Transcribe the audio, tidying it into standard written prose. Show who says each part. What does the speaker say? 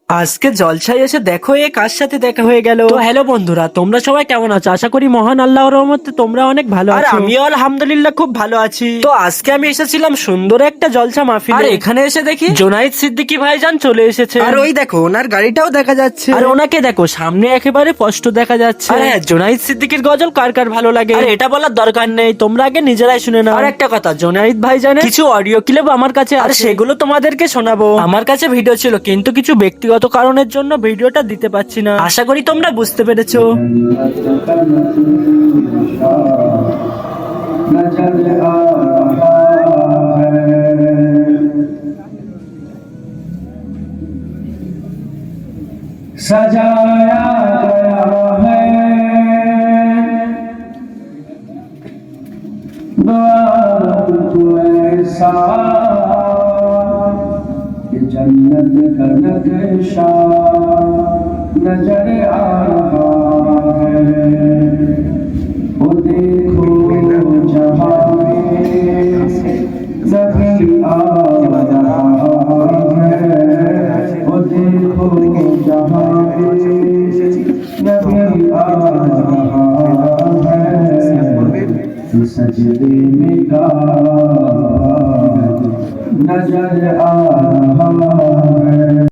Speaker 1: আজকে জলসায় এসে দেখো এ কার সাথে দেখা হয়ে গেল। তো হ্যালো বন্ধুরা, তোমরা সবাই কেমন আছো? আশা করি মহান আল্লাহর রহমতে তোমরা অনেক ভালো আছো। আর আমিও আলহামদুলিল্লাহ খুব ভালো আছি। তো আজকে আমি এসেছিলাম সুন্দর একটা জলসা মাহফিলে। আর এখানে এসে দেখি জোনাইদ সিদ্দিকী ভাইজান চলে এসেছে। আর ওই দেখো ওনার গাড়িটাও দেখা যাচ্ছে। আর ওনাকে দেখো সামনে একেবারে স্পষ্ট দেখা যাচ্ছে। আর হ্যাঁ, জোনাইদ সিদ্দিকীর গজল কার কার ভালো লাগে আর এটা বলার দরকার নেই, তোমরা আগে নিজেরাই শুনে নাও। আর একটা কথা, জোনাইদ ভাইজানের কিছু অডিও ক্লিপ আমার কাছে আর সেগুলো তোমাদেরকে শোনাবো। আমার কাছে ভিডিও ছিল কিন্তু কিছু ব্যক্তিগত কারণের জন্য ভিডিওটা দিতে পারছি না। আশা করি তোমরা বুঝতে পেরেছো।
Speaker 2: सजाया गया है द्वार को ऐसा कि जन्नत का नक्शा नजर आ रहा है। वो देखो जहाँ नबी आ रहा है। वो देखो जहाँ नबी आ रहा है। सजदे में का नजर आ रहा है।